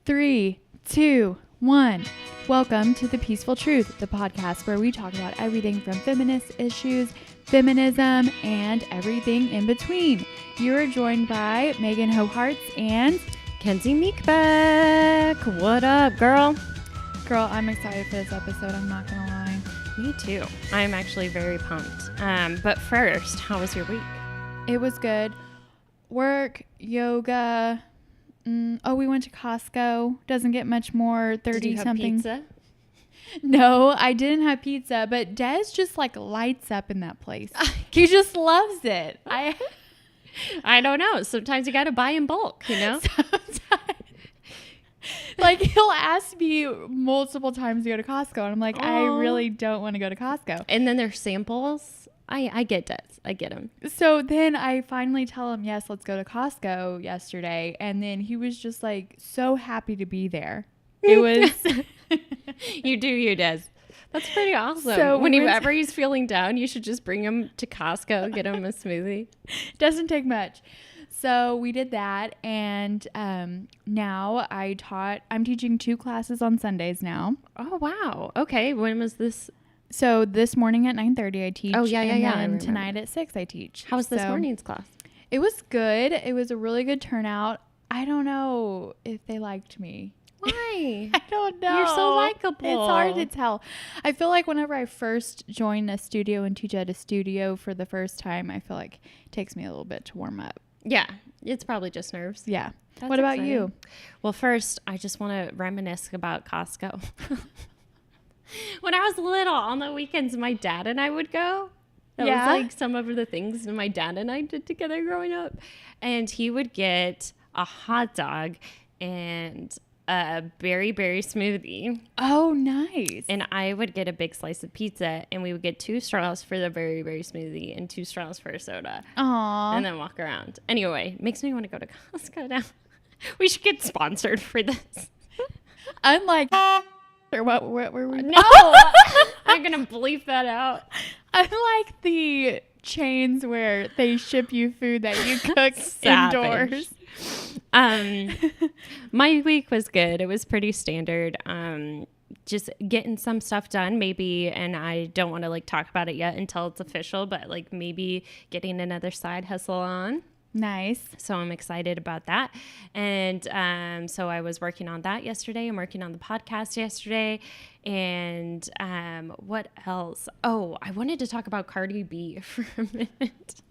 3, 2, 1. Welcome to The Peaceful Truth, the podcast where we talk about everything from feminist issues, feminism, and everything in between. You are joined by Megan Hoharts and Kenzie Meekbeck. What up, girl? Girl, I'm excited for this episode. I'm not going to lie. Me too. I'm actually very pumped. But first, how was your week? It was good. Work, yoga. We went to Costco. Doesn't get much more. 30 Did you have something. pizza? No, I didn't have pizza, but Des just like lights up in that place. He just loves it. I don't know. Sometimes you got to buy in bulk, you know? Like he'll ask me multiple times to go to Costco, and I'm like, I really don't want to go to Costco. And then there's samples. I get Des. I get him. So then I finally tell him, yes, let's go to Costco yesterday. And then he was just like so happy to be there. It was. You do you, Des. That's pretty awesome. So whenever he's feeling down, you should just bring him to Costco, get him a smoothie. Doesn't take much. So we did that. And now I'm teaching 2 classes on Sundays now. Oh, wow. Okay. When was this? So this morning at 9:30 I teach. Oh, yeah. And tonight at 6 I teach. How was this morning's class? It was good. It was a really good turnout. I don't know if they liked me. Why? I don't know. You're so likable. It's hard to tell. I feel like whenever I first join a studio and teach at a studio for the first time, I feel like it takes me a little bit to warm up. Yeah. It's probably just nerves. Yeah. That's what about exciting. you? Well, first, I just want to reminisce about Costco. When I was little, on the weekends, my dad and I would go. That was like some of the things my dad and I did together growing up. And he would get a hot dog and a berry smoothie. Oh, nice. And I would get a big slice of pizza, and we would get 2 straws for the berry smoothie and 2 straws for a soda. Aww. And then walk around. Anyway, makes me want to go to Costco now. We should get sponsored for this. Unlike or what were we? No, I'm gonna bleep that out. Unlike the chains where they ship you food that you cook indoors. My week was good. It was pretty standard. Just getting some stuff done maybe, and I don't want to like talk about it yet until it's official, but like maybe getting another side hustle on. Nice. So I'm excited about that. And so I was working on that yesterday. I'm working on the podcast yesterday. And what else? Oh, I wanted to talk about Cardi B for a minute.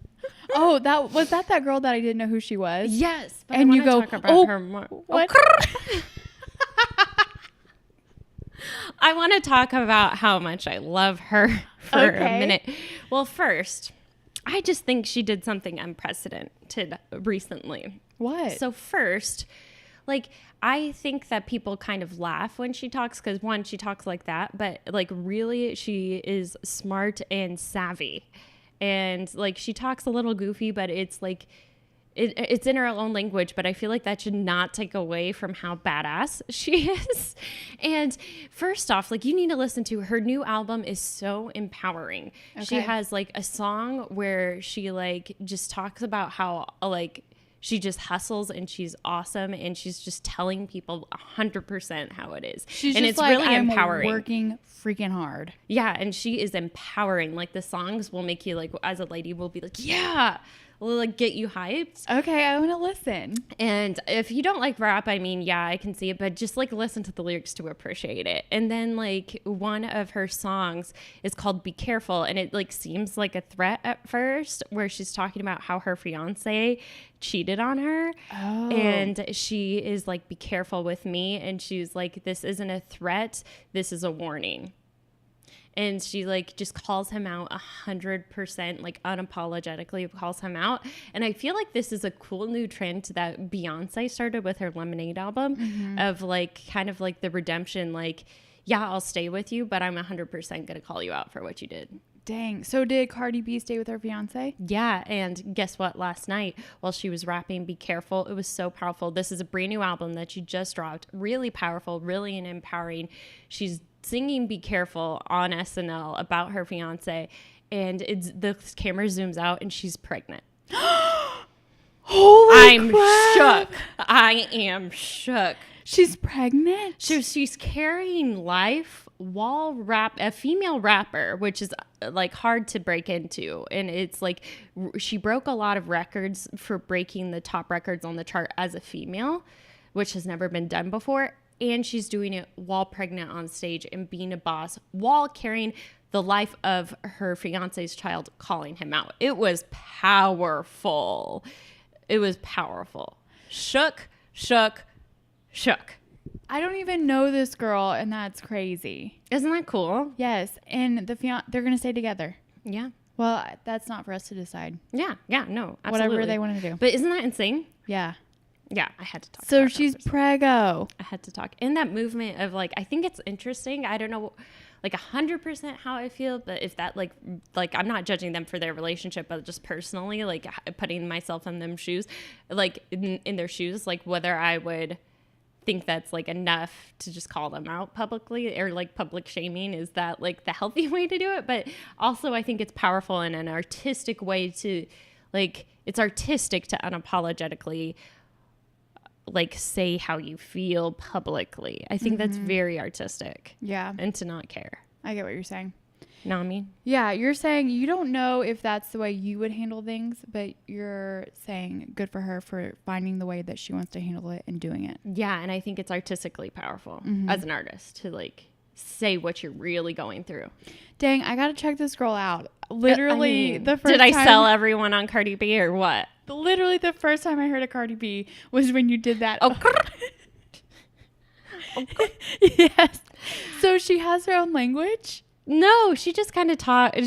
Oh, that girl that I didn't know who she was? Yes. But and you go, talk about her more. What? I want to talk about how much I love her for a minute. Well, first, I just think she did something unprecedented recently. What? So first, like, I think that people kind of laugh when she talks because, one, she talks like that, but, like, really she is smart and savvy. And, like, she talks a little goofy, but it's, like, it's in her own language, but I feel like that should not take away from how badass she is. And first off, like, you need to listen to her new album is so empowering. Okay. She has like a song where she like just talks about how like she just hustles and she's awesome and she's just telling people 100% how it is. And it's like, really empowering. I'm working freaking hard. Yeah, and she is empowering. Like the songs will make you like, as a lady, will be like, yeah. Will like get you hyped. Okay, I want to listen. And if you don't like rap, I mean, yeah, I can see it, but just like listen to the lyrics to appreciate it. And then like one of her songs is called Be Careful, and it like seems like a threat at first, where she's talking about how her fiance cheated on her. Oh. And she is like, be careful with me. And she's like, this isn't a threat, this is a warning. And she like just calls him out 100%, like unapologetically calls him out. And I feel like this is a cool new trend that Beyonce started with her Lemonade album of like kind of like the redemption, like, yeah, I'll stay with you, but I'm 100% going to call you out for what you did. Dang. So did Cardi B stay with her fiance? Yeah. And guess what? Last night while she was rapping Be Careful, it was so powerful. This is a brand new album that she just dropped. Really powerful, really empowering. She's singing Be Careful on SNL about her fiance, and the camera zooms out and she's pregnant. Holy crap. shook. I am shook. She's pregnant? She's carrying life while a female rapper, which is like hard to break into. And it's like she broke a lot of records for breaking the top records on the chart as a female, which has never been done before. And she's doing it while pregnant on stage and being a boss while carrying the life of her fiance's child, calling him out. It was powerful. It was powerful. Shook. I don't even know this girl, and that's crazy. Isn't that cool? Yes, and they're going to stay together. Yeah. Well, that's not for us to decide. Yeah, no, absolutely. Whatever they want to do. But isn't that insane? Yeah. Yeah, I had to talk So about she's that preggo. I had to talk. In that movement of like, I think it's interesting. I don't know like 100% how I feel, but if that like I'm not judging them for their relationship, but just personally, like putting myself in them shoes, like in their shoes, like whether I would think that's like enough to just call them out publicly, or like public shaming, is that like the healthy way to do it? But also I think it's powerful in an artistic way to like, it's artistic to unapologetically like say how you feel publicly. I think that's very artistic. Yeah. And to not care. I get what you're saying. Know what I mean? Yeah, you're saying you don't know if that's the way you would handle things, but you're saying good for her for finding the way that she wants to handle it and doing it. Yeah, and I think it's artistically powerful as an artist to like say what you're really going through. Dang, I gotta check this girl out. Literally, the first did I time, sell everyone on Cardi B or what? Literally, the first time I heard of Cardi B was when you did that. Oh, yes. So she has her own language. No, she just kind of I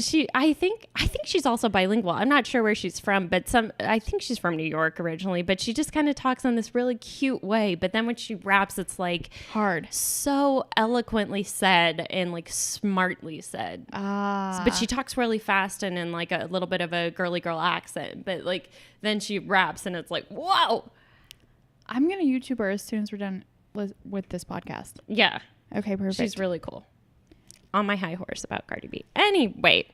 think she's also bilingual. I'm not sure where she's from, but I think she's from New York originally, but she just kind of talks in this really cute way. But then when she raps, it's like hard, so eloquently said and like smartly said. But she talks really fast and in like a little bit of a girly girl accent. But like then she raps and it's like, whoa. I'm going to YouTube her as soon as we're done with this podcast. Yeah. Okay, perfect. She's really cool. On my high horse about Cardi B. Anyway.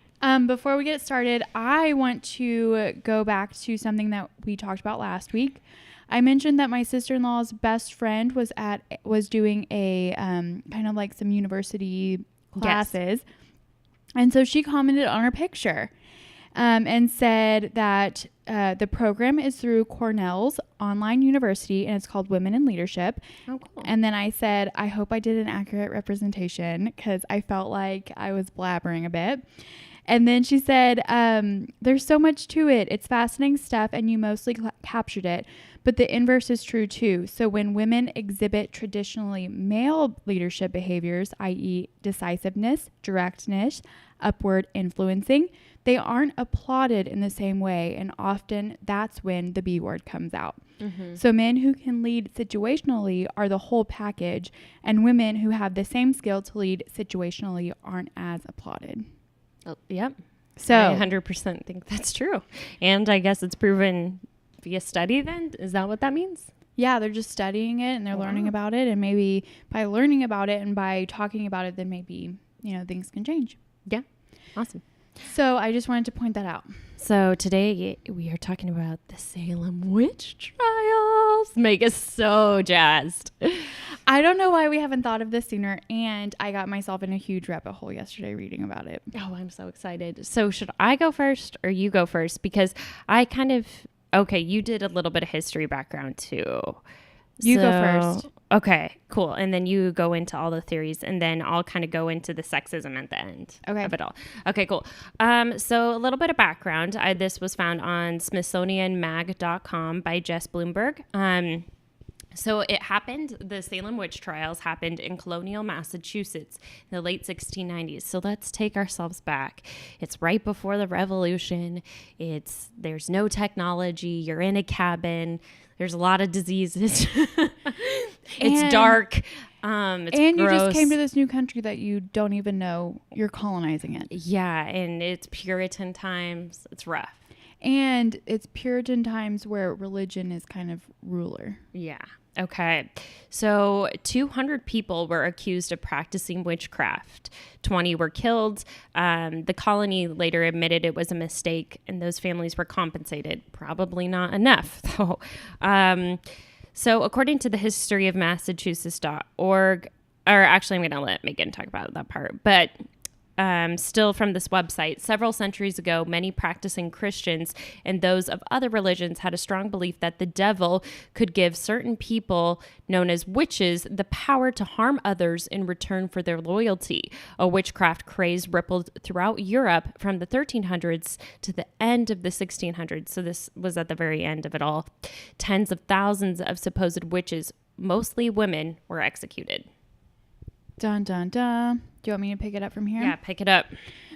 Before we get started, I want to go back to something that we talked about last week. I mentioned that my sister-in-law's best friend was doing a kind of like some university classes. Yes. And so she commented on her picture and said that the program is through Cornell's online university and it's called Women in Leadership. Oh, cool. And then I said, I hope I did an accurate representation because I felt like I was blabbering a bit. And then she said, there's so much to it. It's fascinating stuff and you mostly captured it. But the inverse is true too. So when women exhibit traditionally male leadership behaviors, i.e. decisiveness, directness, upward influencing, they aren't applauded in the same way. And often that's when the B word comes out. Mm-hmm. So men who can lead situationally are the whole package. And women who have the same skill to lead situationally aren't as applauded. Oh, yep. So I 100% think that's true. And I guess it's proven via study then? Is that what that means? Yeah, they're just studying it and they're learning about it. And maybe by learning about it and by talking about it, then maybe, things can change. Yeah. Awesome. So I just wanted to point that out. So today we are talking about the Salem Witch Trials. Meg is so jazzed. I don't know why we haven't thought of this sooner. And I got myself in a huge rabbit hole yesterday reading about it. Oh, I'm so excited. So should I go first or you go first? Because I you did a little bit of history background too. You go first. Okay, cool. And then you go into all the theories and then I'll kind of go into the sexism at the end of it all. Okay, cool. So a little bit of background. This was found on SmithsonianMag.com by Jess Bloomberg. So it happened, the Salem Witch Trials happened in colonial Massachusetts in the late 1690s. So let's take ourselves back. It's right before the Revolution. There's no technology. You're in a cabin. There's a lot of diseases. It's dark. It's and gross. You just came to this new country that you don't even know you're colonizing it. Yeah, and it's Puritan times. It's rough. And it's Puritan times where religion is kind of ruler. Yeah. Okay. So 200 people were accused of practicing witchcraft. 20 were killed. The colony later admitted it was a mistake, and those families were compensated. Probably not enough, though. So according to the history of Massachusetts.org, or actually I'm going to let Megan talk about that part, but still from this website, several centuries ago, many practicing Christians and those of other religions had a strong belief that the devil could give certain people, known as witches, the power to harm others in return for their loyalty. A witchcraft craze rippled throughout Europe from the 1300s to the end of the 1600s. So this was at the very end of it all. Tens of thousands of supposed witches, mostly women, were executed. Dun, dun, dun. Do you want me to pick it up from here? Yeah, pick it up.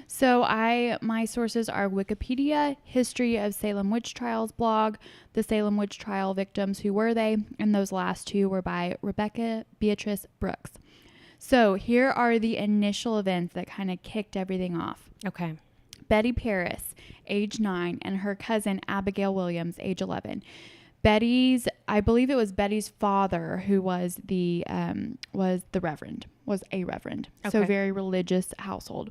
So my sources are Wikipedia, History of Salem Witch Trials blog, the Salem Witch Trial victims, who were they? And those last two were by Rebecca Beatrice Brooks. So here are the initial events that kind of kicked everything off. Okay. Betty Paris, age 9, and her cousin Abigail Williams, age 11. I believe it was Betty's father who was a reverend. Okay. So very religious household.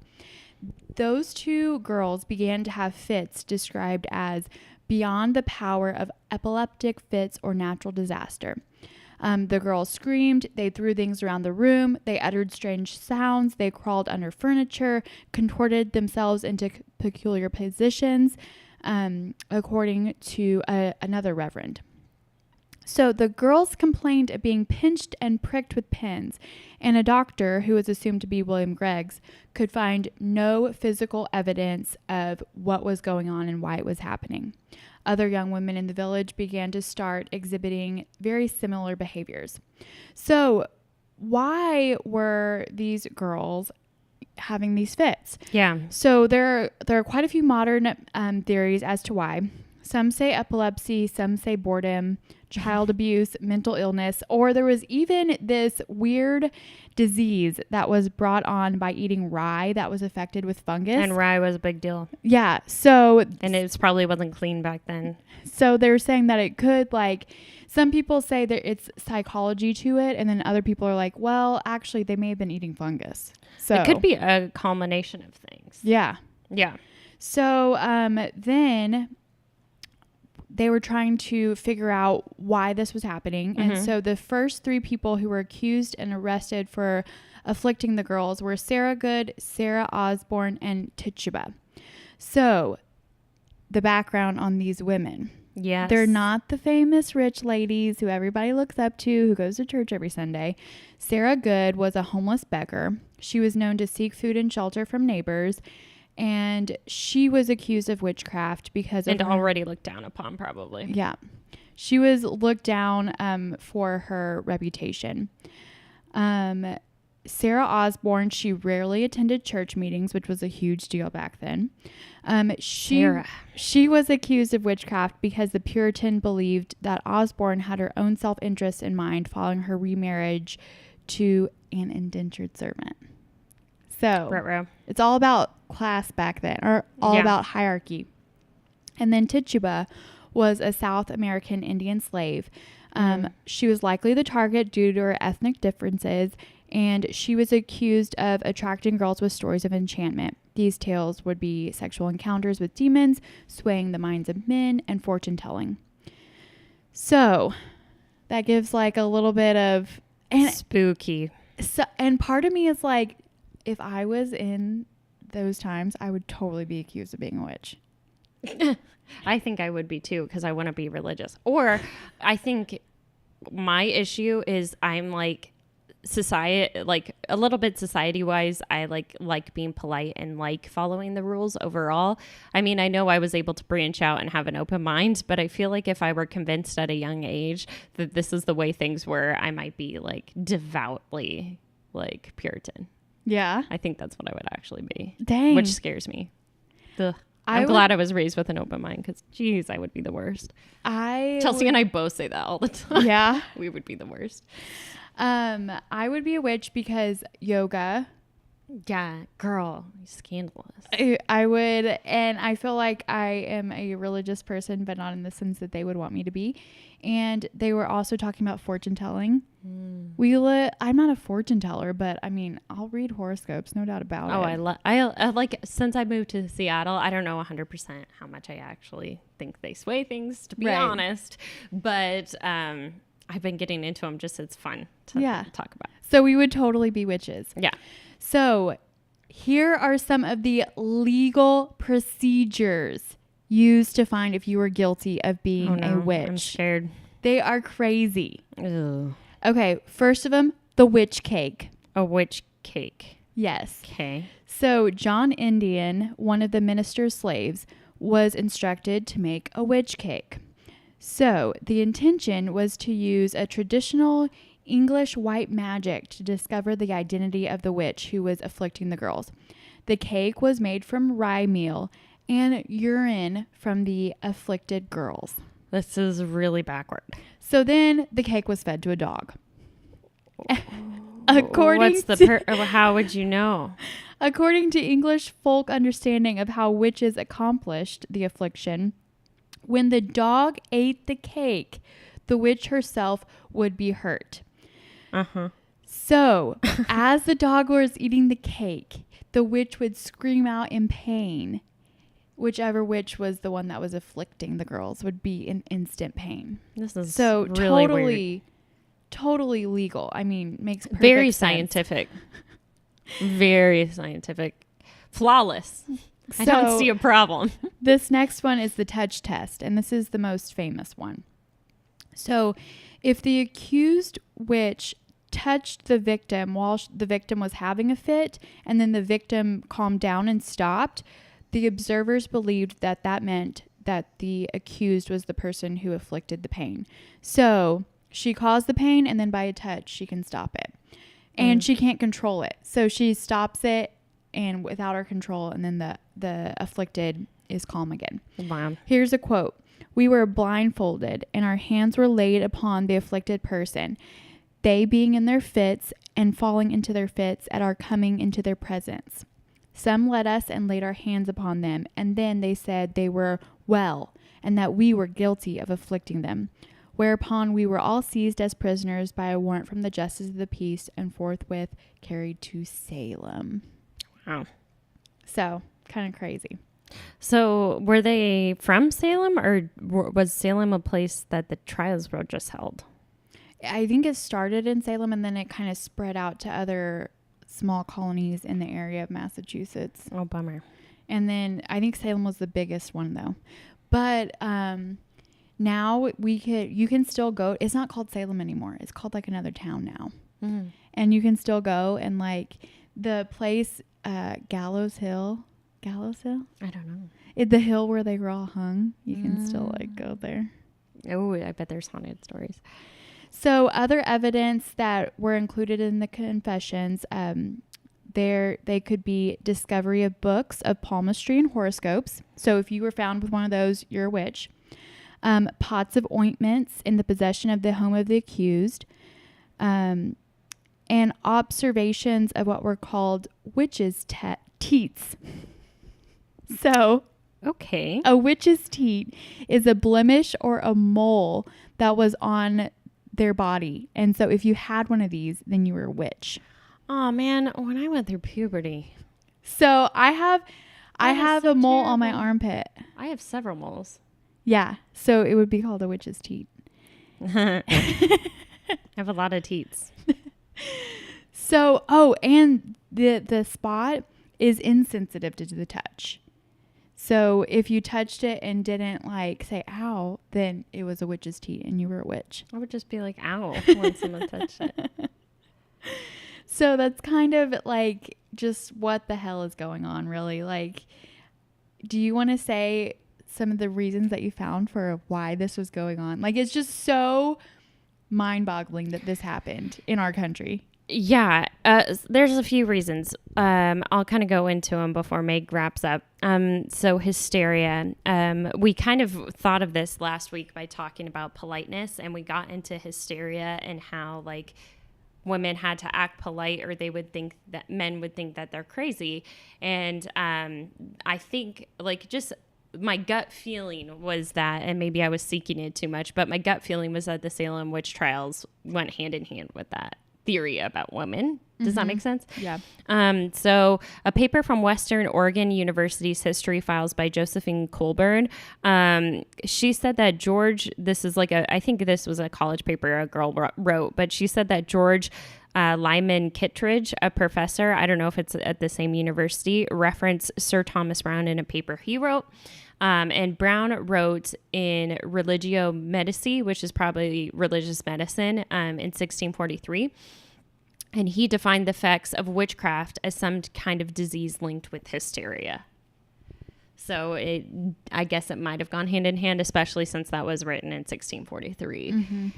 Those two girls began to have fits described as beyond the power of epileptic fits or natural disaster. The girls screamed, they threw things around the room, they uttered strange sounds, they crawled under furniture, contorted themselves into peculiar positions, according to another reverend. So the girls complained of being pinched and pricked with pins, and a doctor, who was assumed to be William Greggs, could find no physical evidence of what was going on and why it was happening. Other young women in the village began to start exhibiting very similar behaviors. So why were these girls having these fits? Yeah. So there are quite a few modern theories as to why. Some say epilepsy, some say boredom, child abuse, mental illness, or there was even this weird disease that was brought on by eating rye that was affected with fungus. And rye was a big deal. Yeah. So and it probably wasn't clean back then. So they're saying that it could, some people say that it's psychology to it, and then other people are like, well, actually they may have been eating fungus. So it could be a culmination of things. Yeah. Yeah. So then they were trying to figure out why this was happening. Mm-hmm. And so the first 3 people who were accused and arrested for afflicting the girls were Sarah Good, Sarah Osborne, and Tituba. So the background on these women. Yes. They're not the famous rich ladies who everybody looks up to, who goes to church every Sunday. Sarah Good was a homeless beggar. She was known to seek food and shelter from neighbors. And she was accused of witchcraft because of already looked down upon, probably. Yeah. She was looked down for her reputation. Sarah Osborne, she rarely attended church meetings, which was a huge deal back then. She was accused of witchcraft because the Puritan believed that Osborne had her own self-interest in mind following her remarriage to an indentured servant. So it's all about class back then, or all about hierarchy. And then Tituba was a South American Indian slave. She was likely the target due to her ethnic differences, and she was accused of attracting girls with stories of enchantment. These tales would be sexual encounters with demons, swaying the minds of men, and fortune telling. So that gives a little bit of spooky. So, and part of me is like, if I was in those times, I would totally be accused of being a witch. I think I would be too, because I want to be religious. Or I think my issue is I'm a little bit society wise. I like being polite and following the rules overall. I mean, I know I was able to branch out and have an open mind, but I feel like if I were convinced at a young age that this is the way things were, I might be devoutly Puritan. Yeah. I think that's what I would actually be. Dang. Which scares me. Ugh. I'm glad I was raised with an open mind, because, geez, I would be the worst. Chelsea and I both say that all the time. Yeah. We would be the worst. I would be a witch because yoga. Yeah, girl, scandalous. I would, and I feel like I am a religious person, but not in the sense that they would want me to be. And they were also talking about fortune telling. I'm not a fortune teller, but I mean, I'll read horoscopes, no doubt about it. I like, since I moved to Seattle, I don't know 100% how much I actually think they sway things, to be honest, but I've been getting into them just, it's fun to talk about. So we would totally be witches. Yeah. So here are some of the legal procedures used to find if you were guilty of being a witch. I'm scared. They are crazy. Ugh. Okay, first of them, the witch cake. A witch cake. Yes. Okay. So John Indian, one of the minister's slaves, was instructed to make a witch cake. So the intention was to use a traditional English white magic to discover the identity of the witch who was afflicting the girls. The cake was made from rye meal and urine from the afflicted girls. This is really backward. So then the cake was fed to a dog. How would you know? According to English folk understanding of how witches accomplished the affliction, when the dog ate the cake, the witch herself would be hurt. So, as the dog was eating the cake, the witch would scream out in pain. Whichever witch was the one that was afflicting the girls would be in instant pain. This is so really totally legal. I mean, makes perfect very sense. scientific. Very scientific. Flawless. I don't see a problem. This next one is the touch test, and this is the most famous one. So, if the accused witch touched the victim while the victim was having a fit, and then the victim calmed down and stopped, the observers believed that that meant that the accused was the person who afflicted the pain. So she caused the pain, and then by a touch, she can stop it. And she can't control it. So she stops it and without her control, and then the afflicted is calm again. Wow. Here's a quote. "We were blindfolded, and our hands were laid upon the afflicted person, they being in their fits and falling into their fits at our coming into their presence. Some led us and laid our hands upon them, and then they said they were well, and that we were guilty of afflicting them. Whereupon we were all seized as prisoners by a warrant from the justice of the peace, and forthwith carried to Salem." Wow. So, kind of crazy. So, were they from Salem, or was Salem a place that the trials were just held? I think it started in Salem, and then it kind of spread out to other small colonies in the area of Massachusetts. Oh, bummer. And then I think Salem was the biggest one, though. But now you can still go. It's not called Salem anymore. It's called like another town now. Mm. And you can still go, and like the place, Gallows Hill. I don't know. The hill where they were all hung. You can still like go there. Oh, I bet there's haunted stories. So other evidence that were included in the confessions, they could be discovery of books of palmistry and horoscopes. So if you were found with one of those, you're a witch. Pots of ointments in the possession of the home of the accused. And observations of what were called witches' teats. So okay, a witch's teat is a blemish or a mole that was on their body. And so if you had one of these, then you were a witch. Oh man, when I went through puberty. So I have a mole on my terrible. armpit. I have several moles. Yeah. So it would be called a witch's teat. I have a lot of teats. So, and the spot is insensitive to the touch. So if you touched it and didn't like say ow, then it was a witch's teat and you were a witch. I would just be like ow when someone touched it. So that's kind of like just what the hell is going on, really. Like, do you want to say some of the reasons that you found for why this was going on? Like, it's just so mind-boggling that this happened in our country. Yeah, there's a few reasons. I'll kind of go into them before Meg wraps up. So hysteria. We kind of thought of this last week by talking about politeness, and we got into hysteria and how like women had to act polite or they would think that men would think that they're crazy. And I think like just my gut feeling was that, and maybe I was seeking it too much, but my gut feeling was that the Salem Witch Trials went hand in hand with that theory about women. Does that make sense? Yeah. So a paper from Western Oregon University's History Files by Josephine Colburn. She said that this is like I think this was a college paper a girl wrote, but she said that George Lyman Kittredge, a professor, I don't know if it's at the same university, referenced Sir Thomas Browne in a paper he wrote. And Browne wrote in Religio Medici, which is probably religious medicine, in 1643. And he defined the effects of witchcraft as some kind of disease linked with hysteria. So I guess it might have gone hand in hand, especially since that was written in 1643.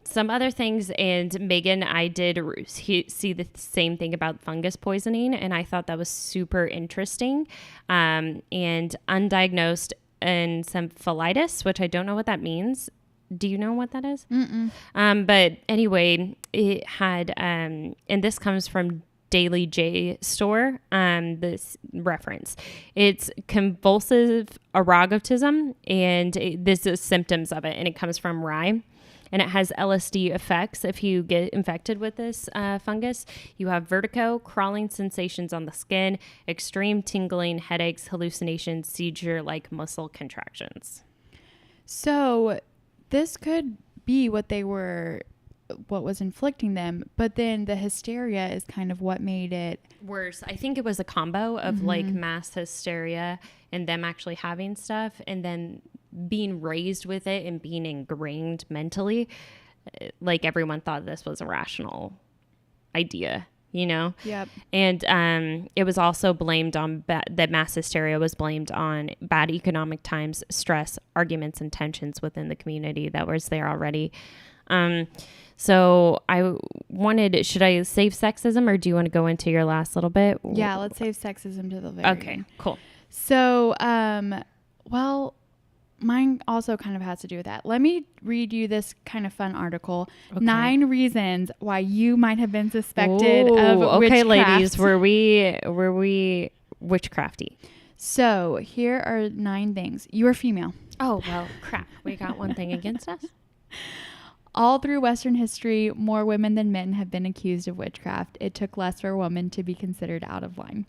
Some other things, and Meghan, I did see the same thing about fungus poisoning, and I thought that was super interesting. And undiagnosed encephalitis, which I don't know what that means. Do you know what that is? But anyway, it had, and this comes from Daily J Store, this reference. It's convulsive erotism, and this is symptoms of it, and it comes from rye. And it has LSD effects. If you get infected with this fungus, you have vertigo, crawling sensations on the skin, extreme tingling, headaches, hallucinations, seizure-like muscle contractions. So this could be what was inflicting them, but then the hysteria is kind of what made it worse. I think it was a combo of like mass hysteria and them actually having stuff, and then being raised with it and being ingrained mentally. Like everyone thought this was a rational idea, you know? Yep. And it was also blamed on that mass hysteria was blamed on bad economic times, stress, arguments, and tensions within the community that was there already. So should I save sexism, or do you want to go into your last little bit? Yeah, let's save sexism to the very end. Okay, cool. So, well, mine also kind of has to do with that. Let me read you this kind of fun article. Okay. 9 reasons why you might have been suspected of witchcraft. Okay, ladies, were we witchcrafty? So here are 9 things. You are female. Oh, well, crap. We got one thing against us. All through Western history, more women than men have been accused of witchcraft. It took less for a woman to be considered out of line.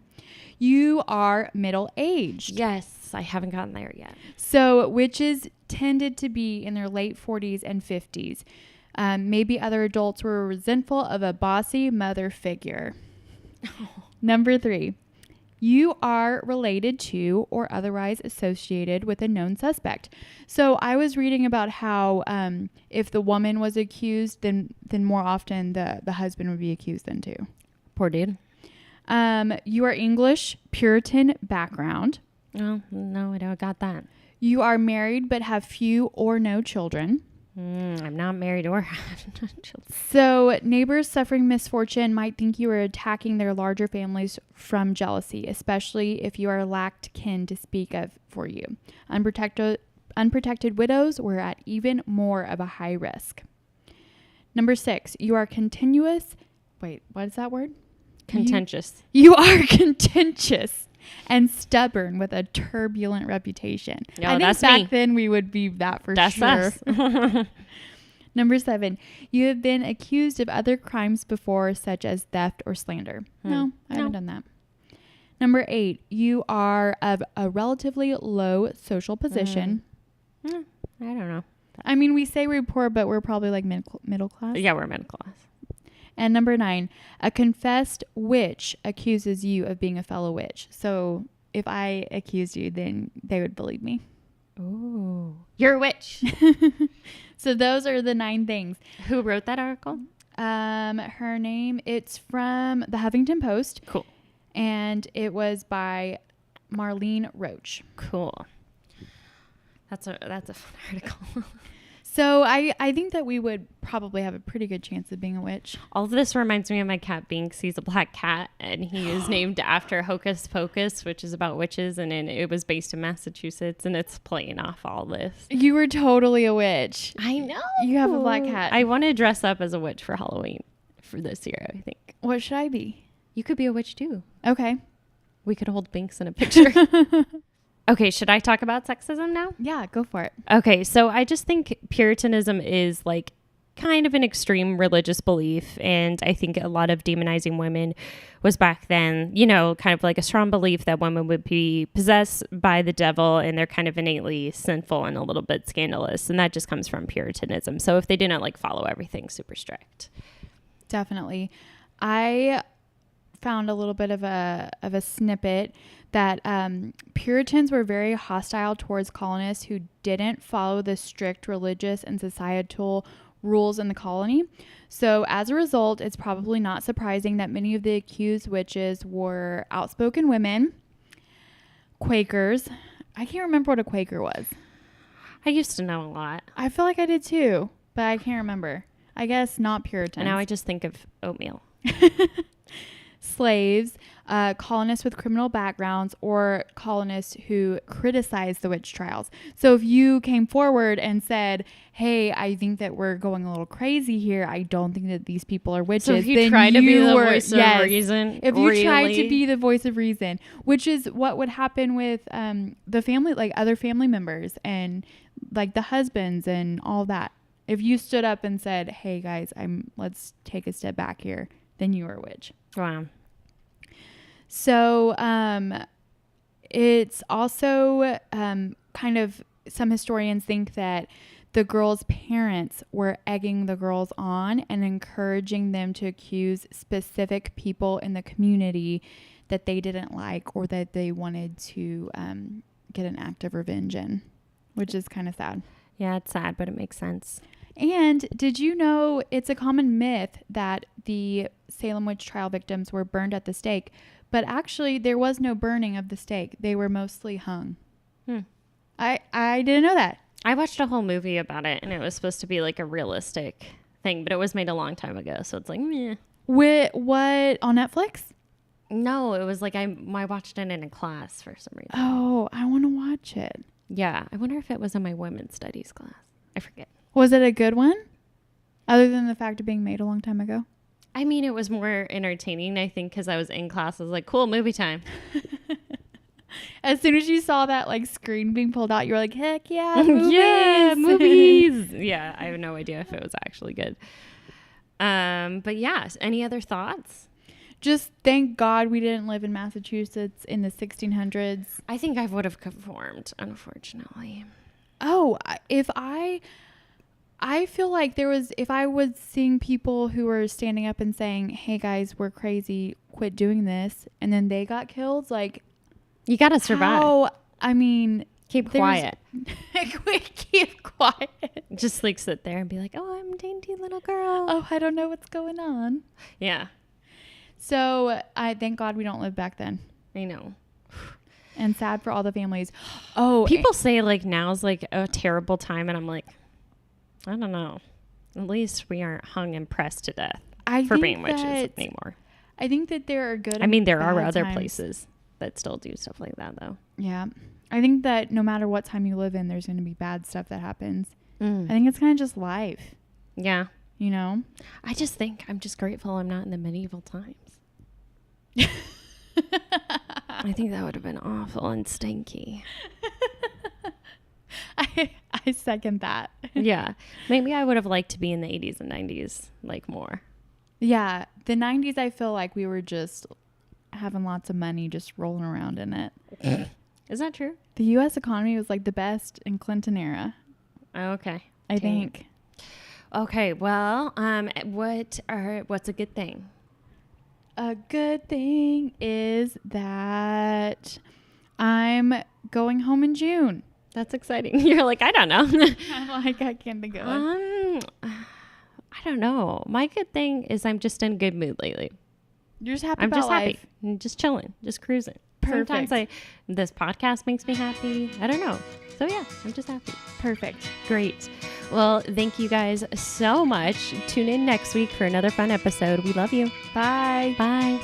You are middle-aged. Yes, I haven't gotten there yet. So witches tended to be in their late 40s and 50s. Maybe other adults were resentful of a bossy mother figure. Number 3. You are related to or otherwise associated with a known suspect. So I was reading about how if the woman was accused, then more often the husband would be accused then too. Poor dude. You are English, Puritan background. Oh, no, I don't got that. You are married but have few or no children. I'm not married or have children. So neighbors suffering misfortune might think you are attacking their larger families from jealousy, especially if you are lacked kin to speak of for you. Unprotected widows were at even more of a high risk. Number 6, you are continuous. Wait, what is that word? Contentious. You are contentious and stubborn with a turbulent reputation. No, I think that's back me. then we would be that for that's sure. Us. Number 7, you have been accused of other crimes before, such as theft or slander. No, I haven't done that. Number 8, you are of a relatively low social position. I don't know. I mean, we say we're poor, but we're probably like middle class. Yeah, we're middle class. And number 9, a confessed witch accuses you of being a fellow witch. So if I accused you, then they would believe me. Ooh, you're a witch. So those are the 9 things. Who wrote that article? Her name, it's from the Huffington Post. Cool. And it was by Marlene Roach. Cool. That's a fun article. So I think that we would probably have a pretty good chance of being a witch. All of this reminds me of my cat Binks. He's a black cat, and he is named after Hocus Pocus, which is about witches, and it was based in Massachusetts, and it's playing off all this. You were totally a witch. I know. You have a black cat. I want to dress up as a witch for Halloween. for this year, I think. What should I be? You could be a witch too. Okay. We could hold Binks in a picture. Okay, should I talk about sexism now? Yeah, go for it. Okay, so I just think Puritanism is like kind of an extreme religious belief, and I think a lot of demonizing women was back then, you know, kind of like a strong belief that women would be possessed by the devil and they're kind of innately sinful and a little bit scandalous, and that just comes from Puritanism. So if they didn't like follow everything super strict. Definitely. I found a little bit of a snippet that Puritans were very hostile towards colonists who didn't follow the strict religious and societal rules in the colony. So as a result, it's probably not surprising that many of the accused witches were outspoken women, Quakers. I can't remember what a Quaker was. I used to know a lot. I feel like I did too, but I can't remember. I guess not Puritans. And now I just think of oatmeal. Slaves, colonists with criminal backgrounds, or colonists who criticized the witch trials. So if you came forward and said, hey, I think that we're going a little crazy here, I don't think that these people are witches. So if you try to be the voice of reason, if you tried to be the voice of reason, which is what would happen with the family, like other family members and like the husbands and all that. If you stood up and said, hey guys, let's take a step back here, then you were a witch. Wow. So it's also kind of, some historians think that the girls' parents were egging the girls on and encouraging them to accuse specific people in the community that they didn't like or that they wanted to get an act of revenge in, which is kind of sad. Yeah, it's sad, but it makes sense. And did you know it's a common myth that the Salem Witch Trial victims were burned at the stake? But actually, there was no burning of the stake. They were mostly hung. I didn't know that. I watched a whole movie about it, and it was supposed to be like a realistic thing, but it was made a long time ago, so it's like, meh. What, on Netflix? No, it was like I watched it in a class for some reason. Oh, I want to watch it. Yeah, I wonder if it was in my women's studies class. I forget. Was it a good one? Other than the fact of being made a long time ago? I mean, it was more entertaining, I think, because I was in class. I was like, cool, movie time. As soon as you saw that like screen being pulled out, you were like, heck yeah, movies. Yeah, movies. Yeah, I have no idea if it was actually good. But yes, any other thoughts? Just thank God we didn't live in Massachusetts in the 1600s. I think I would have conformed, unfortunately. Oh, I feel like if I was seeing people who were standing up and saying, hey guys, we're crazy, quit doing this, and then they got killed, like, you got to survive. Oh, I mean, keep quiet. Keep quiet. Just like sit there and be like, oh, I'm a dainty little girl. Oh, I don't know what's going on. Yeah. So I thank God we don't live back then. I know. And sad for all the families. Oh, people say like now's like a terrible time, and I'm like, I don't know. At least we aren't hung and pressed to death for being witches anymore. I think that there are good. I mean, there are other places that still do stuff like that, though. Yeah, I think that no matter what time you live in, there's going to be bad stuff that happens. I think it's kind of just life. Yeah, you know. I just think I'm just grateful I'm not in the medieval times. I think that would have been awful and stinky. I second that. Yeah. Maybe I would have liked to be in the 80s and 90s, like more. Yeah. The 90s, I feel like we were just having lots of money, just rolling around in it. Is that true? The U.S. economy was like the best in Clinton era. Oh, okay. I think. Okay. Well, what's a good thing? A good thing is that I'm going home in June. That's exciting. You're like, I don't know. I'm like, I can't think of it. I don't know. My good thing is I'm just in a good mood lately. You're just happy about life. Happy. I'm just chilling, just cruising. Perfect. Sometimes this podcast makes me happy. I don't know. So yeah, I'm just happy. Perfect. Great. Well, thank you guys so much. Tune in next week for another fun episode. We love you. Bye. Bye.